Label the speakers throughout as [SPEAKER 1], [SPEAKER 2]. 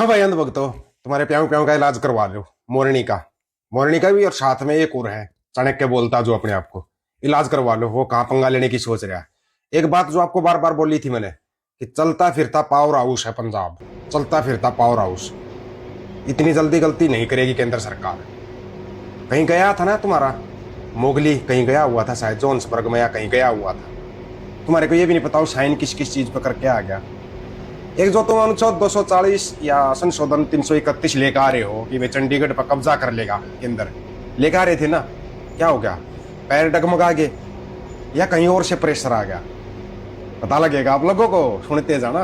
[SPEAKER 1] हाँ भाई अंध भक्तो, तुम्हारे प्याऊ प्याऊ का इलाज करवा लो। मोरनी का भी और साथ में एक और है चाणक्य बोलता जो अपने आप को इलाज करवा लो। वो कहाँ पंगा लेने की सोच रहा है। एक बात जो आपको बार बार बोली थी मैंने कि चलता फिरता पावर हाउस है पंजाब, चलता फिरता पावर हाउस। इतनी जल्दी गलती नहीं करेगी केंद्र सरकार। कहीं गया था ना तुम्हारा मोगली, कहीं गया हुआ था शायद जोन्सबर्ग में या कहीं गया हुआ था। तुम्हारे को ये भी नहीं पता वो साइन किस किस चीज पर करके आ गया। एक जो तुम अनुच्छेद 240 या संशोधन 331 लेकर आ रहे हो कि वे चंडीगढ़ पर कब्जा कर लेगा केंद्र, लेकर आ रहे थे ना, क्या हो गया? पैर डगमगा गए या कहीं और से प्रेशर आ गया? पता लगेगा आप लोगों को, सुनते जाना।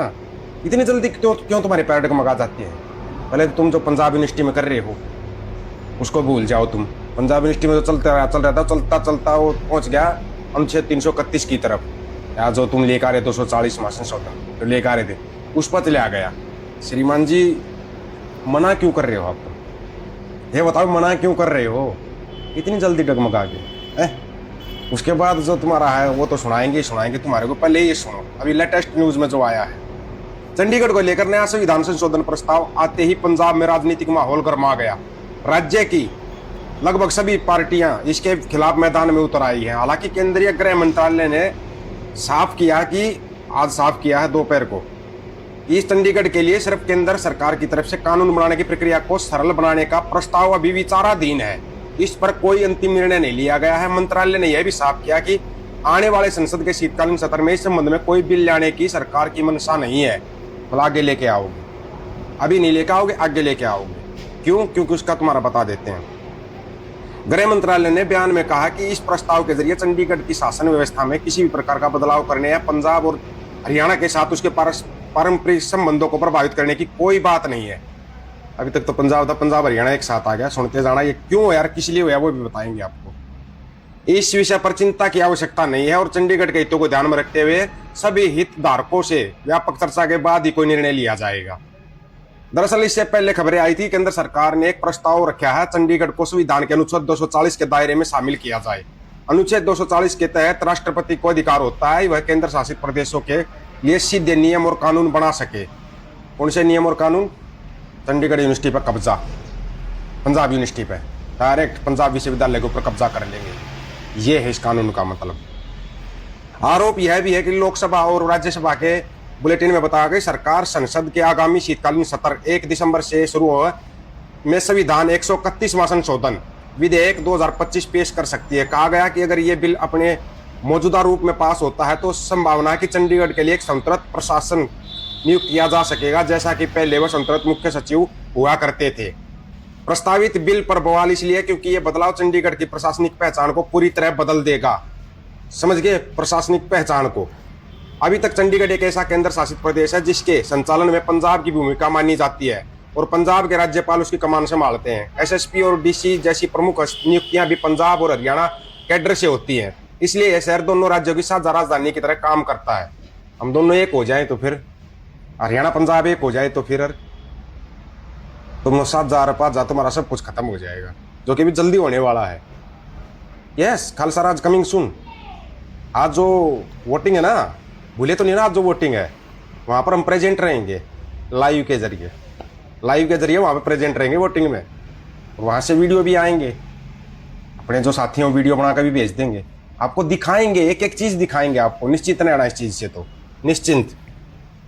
[SPEAKER 1] इतनी जल्दी क्यों क्यों तुम्हारे पैर डगमगा जाती है? पहले तुम जो पंजाब यूनिवर्सिटी में कर रहे हो उसको भूल जाओ। तुम पंजाब यूनिवर्सिटी में तो चल रहा था, चलता चलता वो पहुंच गया अनुच्छेद 331 की तरफ, या जो तुम लेकर आ रहे 240 संशोधन जो लेकर आ रहे थे उस पर चले आ गया। श्रीमान जी मना क्यों कर रहे हो? आप ये बताओ मना क्यों कर रहे हो इतनी जल्दी डगमगा के? उसके बाद जो तुम्हारा है वो तो सुनाएंगे तुम्हारे को। पहले ये सुनो अभी लेटेस्ट न्यूज में जो आया है, चंडीगढ़ को लेकर नया संविधान संशोधन प्रस्ताव आते ही पंजाब में राजनीतिक माहौल गर्मा गया। राज्य की लगभग सभी पार्टियां इसके खिलाफ मैदान में उतर आई हैं। हालांकि केंद्रीय गृह मंत्रालय ने साफ किया है दोपहर को इस चंडीगढ़ के लिए सिर्फ केंद्र सरकार की तरफ से कानून बनाने की प्रक्रिया को सरल बनाने का प्रस्ताव अभी विचाराधीन है। इस पर कोई अंतिम निर्णय नहीं लिया गया है। मंत्रालय ने यह भी साफ किया कि आने वाले संसद के शीतकालीन सत्र में इस संबंध में कोई बिल लाने की सरकार की मंशा नहीं है। तो आगे लेके आओगे, अभी नहीं लेके आओगे, आगे लेके आओगे। क्यों? क्योंकि उसका तुम्हारा बता देते हैं। गृह मंत्रालय ने बयान में कहा कि इस प्रस्ताव के जरिए चंडीगढ़ की शासन व्यवस्था में किसी भी प्रकार का बदलाव करने या पंजाब और हरियाणा के साथ उसके पारंपरिक संबंधों को प्रभावित करने की कोई बात नहीं है। अभी तक तो पंजाब था, पंजाब हरियाणा एक साथ आ गया। सुनते जाना। ये क्यों यार, किस लिए हुआ वो भी बताएंगे आपको। इस विषय पर चिंता की आवश्यकता नहीं है और चंडीगढ़ के हितों को ध्यान में रखते हुए सभी हितधारकों से व्यापक चर्चा के बाद ही कोई निर्णय लिया जाएगा। दरअसल इससे पहले खबरें आई थी केंद्र सरकार ने एक प्रस्ताव रखा है चंडीगढ़ को संविधान के अनुच्छेद 240 के दायरे में शामिल किया जाए। अनुच्छेद 240 के तहत राष्ट्रपति को अधिकार होता है वह केंद्र शासित प्रदेशों के लिए सीधे नियम और कानून बना सके। कौन से नियम और कानून? चंडीगढ़ यूनिवर्सिटी पर कब्जा, पंजाब यूनिवर्सिटी पर डायरेक्ट पंजाब विश्वविद्यालय के ऊपर कब्जा कर लेंगे। ये है इस कानून का मतलब। आरोप यह भी है कि लोकसभा और राज्यसभा के बुलेटिन में बताया गया सरकार संसद के आगामी शीतकालीन सत्र 1 दिसंबर से शुरू हो में संविधान 131वां संशोधन विधेयक 2025 पेश कर सकती है। कहा गया कि अगर ये बिल अपने मौजूदा रूप में पास होता है तो संभावना है कि चंडीगढ़ के लिए एक स्वतंत्र प्रशासन नियुक्त किया जा सकेगा, जैसा कि पहले वह स्वतंत्र मुख्य सचिव हुआ करते थे। प्रस्तावित बिल पर बवाल इसलिए क्योंकि यह बदलाव चंडीगढ़ की प्रशासनिक पहचान को पूरी तरह बदल देगा। समझ गए? प्रशासनिक पहचान को। अभी तक चंडीगढ़ एक ऐसा केंद्र शासित प्रदेश है जिसके संचालन में पंजाब की भूमिका मानी जाती है और पंजाब के राज्यपाल उसकी कमान संभालते हैं। एसएसपी और डीसी जैसी प्रमुख नियुक्तियां भी पंजाब और हरियाणा कैडर से होती हैं। इसलिए यह शहर दोनों राज्यों की साझा राजधानी की तरह काम करता है। हम दोनों एक हो जाए तो फिर हरियाणा पंजाब एक हो जाए तो फिर तुम साथ जा रहा जा तुम्हारा सब कुछ खत्म हो जाएगा, जो कि भी जल्दी होने वाला है। यस, खालसा राज कमिंग सून। आज जो वोटिंग है ना, भूले तो नहीं ना, आज जो वोटिंग है वहां पर हम प्रेजेंट रहेंगे लाइव के जरिए वहां पर प्रेजेंट रहेंगे वोटिंग में। और वहां से वीडियो भी आएंगे, अपने जो साथियों वीडियो बनाकर भी भेज देंगे, आपको दिखाएंगे, एक एक चीज दिखाएंगे आपको। निश्चित रहना इस चीज से, तो निश्चिंत।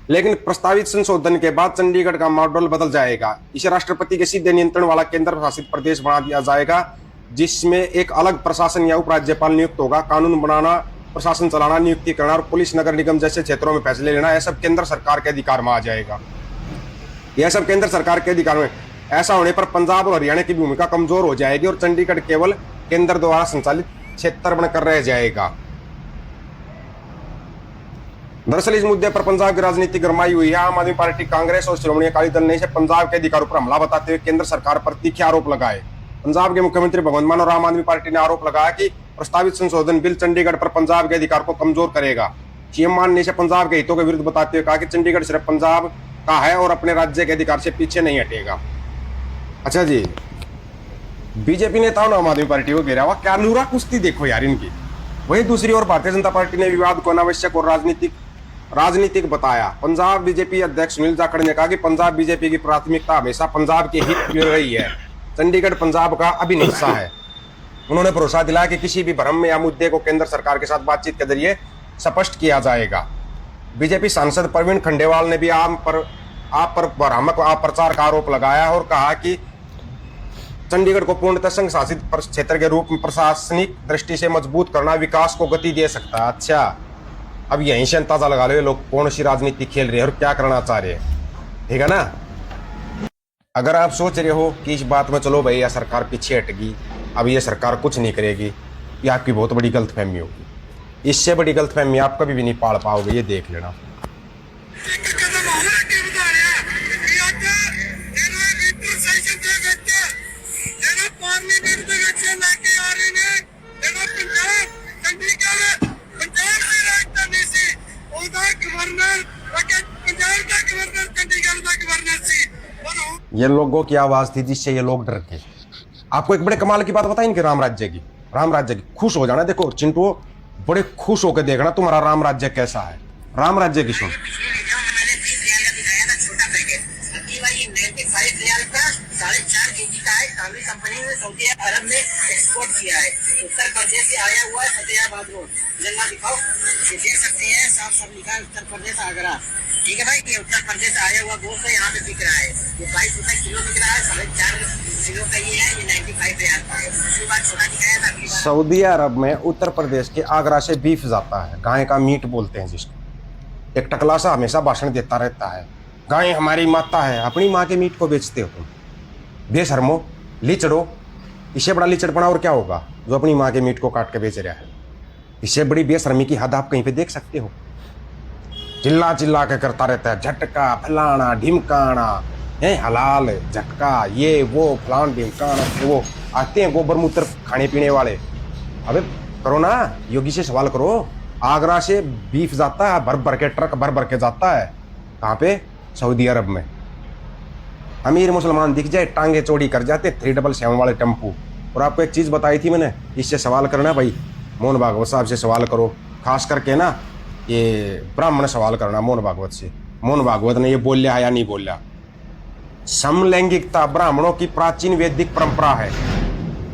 [SPEAKER 1] लेकिन प्रस्तावित संशोधन के बाद चंडीगढ़ का मॉडल बदल जाएगा। इसे राष्ट्रपति के सीधे नियंत्रण वाला केंद्र शासित प्रदेश बना दिया जाएगा, जिसमें एक अलग प्रशासन या उपराज्यपाल नियुक्त होगा। कानून बनाना, प्रशासन चलाना, नियुक्ति करना और पुलिस, नगर निगम जैसे क्षेत्रों में फैसले लेना, यह सब केंद्र सरकार के अधिकार में आ जाएगा। यह सब केंद्र सरकार के अधिकार में। ऐसा होने पर पंजाब और हरियाणा की भूमिका कमजोर हो जाएगी और चंडीगढ़ केवल केंद्र द्वारा संचालित क्षेत्र बनकर रह जाएगा। दरअसल इस मुद्दे पर पंजाब की राजनीति गरमाई हुई है। आम आदमी पार्टी, कांग्रेस और श्रोमणी अकाली दल ने इसे पंजाब के अधिकारों पर हमला बताते हुए केंद्र सरकार पर तीखे आरोप लगाए। पंजाब के मुख्यमंत्री भगवंत मान और आम आदमी पार्टी ने आरोप लगाया कि प्रस्तावित संशोधन बिल चंडीगढ़ पर पंजाब के अधिकार को कमजोर करेगा। सीएम मान ने इसे पंजाब के हितों के विरुद्ध बताते हुए कहा कि चंडीगढ़ सिर्फ पंजाब का है और अपने राज्य के अधिकार से पीछे नहीं हटेगा। अच्छा जी, बीजेपी नेताओं ने आम आदमी पार्टी को घेरा हुआ, क्या नूरा कुश्ती देखो यार इनकी। वहीं दूसरी ओर भारतीय जनता पार्टी ने विवाद को अनावश्यक और राजनीतिक राजनीतिक बताया। पंजाब बीजेपी अध्यक्ष सुनील जाखड़ ने कहा कि पंजाब बीजेपी की प्राथमिकता हमेशा पंजाब के हित में रही है। चंडीगढ़ पंजाब का अभिन्न हिस्सा है। उन्होंने भरोसा दिलाया कि किसी भी भ्रम या मुद्दे को केंद्र सरकार के साथ बातचीत के जरिए स्पष्ट किया जाएगा। बीजेपी सांसद प्रवीण खंडेवाल ने भी आप पर भ्रामक प्रचार का आरोप लगाया और कहा कि चंडीगढ़ को पूर्णतः संघ शासित क्षेत्र के रूप में प्रशासनिक दृष्टि से मजबूत करना विकास को गति दे सकता है। अच्छा, अब यहीं से अंदाजा लगा लो ये लोग कौन सी राजनीति खेल रहे हैं और क्या करना चाह रहे हैं। ठीक है ना। अगर आप सोच रहे हो कि इस बात में चलो भाई यह सरकार पीछे हटेगी, अब ये सरकार कुछ नहीं करेगी, ये आपकी बहुत बड़ी गलतफहमी होगी। इससे बड़ी गलतफहमी आप कभी भी नहीं पाल पाओगे, ये देख लेना। ये लोगों की आवाज थी जिससे ये लोग डर गए। आपको एक बड़े कमाल की बात बताई इनके राम राज्य की खुश हो जाना। देखो चिंटू, बड़े खुश होकर देखना तुम्हारा राम राज्य कैसा है। राम राज्य की सुन।
[SPEAKER 2] कंपनी ने सऊदी अरब में एक्सपोर्ट किया है। उत्तर प्रदेश से आया हुआ है फतेहाबाद रोड। जल्ला दिखाओ, ये देख सकते हैं साफ साफ लिखा है उत्तर प्रदेश आगरा। ठीक है भाई, ये उत्तर प्रदेश से आया हुआ गोश्त है, यहाँ पे बिक रहा है। ये 22 रुपए किलो बिक रहा है। 4.5 किलो का ये है, ये 95 रियाल का है। पिछली बार छोटा दिखाया था।
[SPEAKER 1] सऊदी अरब में उत्तर प्रदेश के आगरा से बीफ जाता है, गाय का मीट बोलते हैं जिसको। एक टकला सा हमेशा भाषण देता रहता है, गाय हमारी माता है। अपनी माँ के मीट को बेचते हो तुम, बेशर्मो, लीचड़ो। इससे बड़ा लीचड़पना और क्या होगा जो अपनी माँ के मीट को काट के बेच रहा है। इससे बड़ी बेशर्मी की हद आप कहीं पे देख सकते हो। चिल्ला चिल्ला के करता रहता है, झटका फलाना ढिमकाना है, हलाल झटका ये वो फलान ढिमकाना। वो आते हैं गोबर मूत्र खाने पीने वाले। अबे करो ना, योगी से सवाल करो। आगरा से बीफ जाता है, भर भर के ट्रक भर भर के जाता है। कहाँ पे? सऊदी अरब में। अमीर मुसलमान दिख जाए टांगे चौड़ी कर जाते 377 वाले टेम्पू। और आपको एक चीज़ बताई थी मैंने, इससे सवाल करना भाई, मोहन भागवत साहब से सवाल करो। खास करके ना ये ब्राह्मण सवाल करना मोहन भागवत से। मोहन भागवत ने ये बोलिया है या नहीं बोलिया। समलैंगिकता ब्राह्मणों की प्राचीन वैदिक परंपरा है।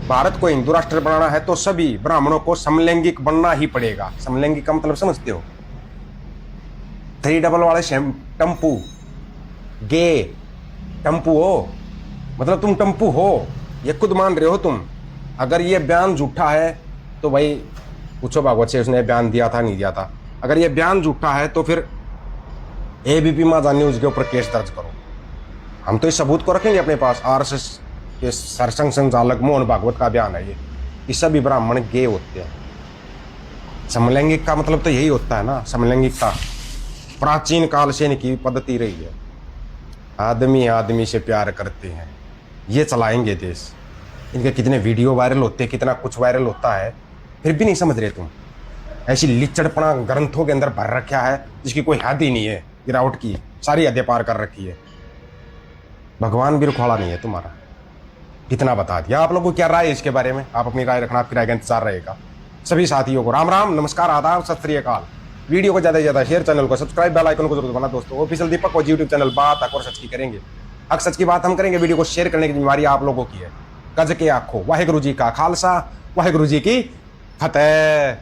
[SPEAKER 1] भारत को हिंदू राष्ट्र बनाना है तो सभी ब्राह्मणों को समलैंगिक बनना ही पड़ेगा। समलैंगिक का मतलब समझते हो? 3 वाले टेम्पू, गे टम्पू हो, मतलब तुम टम्पू हो, ये खुद मान रहे हो तुम। अगर ये बयान झूठा है तो भाई पूछो भागवत से उसने बयान दिया था नहीं दिया था। अगर ये बयान झूठा है तो फिर एबीपी माझा न्यूज़ के ऊपर केस दर्ज करो। हम तो इस सबूत को रखेंगे अपने पास। आरएसएस के सरसंघ संचालक मोहन भागवत का बयान है ये सभी ब्राह्मण गे होते हैं। समलैंगिक का मतलब तो यही होता है ना, समलैंगिकता प्राचीन काल से इनकी पद्धति रही है। आदमी आदमी से प्यार करते हैं, ये चलाएंगे देश। इनके कितने वीडियो वायरल होते हैं, कितना कुछ वायरल होता है, फिर भी नहीं समझ रहे तुम। ऐसी लिचड़पना ग्रंथों के अंदर भर रखा है जिसकी कोई हद ही नहीं है। गिरावट की सारी हदें पार कर रखी है। भगवान भी रुखवाड़ा नहीं है तुम्हारा। कितना बता दिया। आप लोगों को क्या राय है इसके बारे में? आप अपनी राय रखना, आपकी राय का इंतजार रहेगा। सभी साथियों को राम राम, नमस्कार, आदाब, सत श्री अकाल। वीडियो को ज़्यादा से ज़्यादा शेयर, चैनल को सब्सक्राइब, बेल आइकन को जरूर दबाना दोस्तों। ऑफिशियल दीपक और यूट्यूब चैनल बात हक और सच की करेंगे। हक सच की बात हम करेंगे। वीडियो को शेयर करने की जिम्मेवारी आप लोगों की है। गज के आखो, वाहेगुरु जी का खालसा, वाहेगुरु जी की फतेह।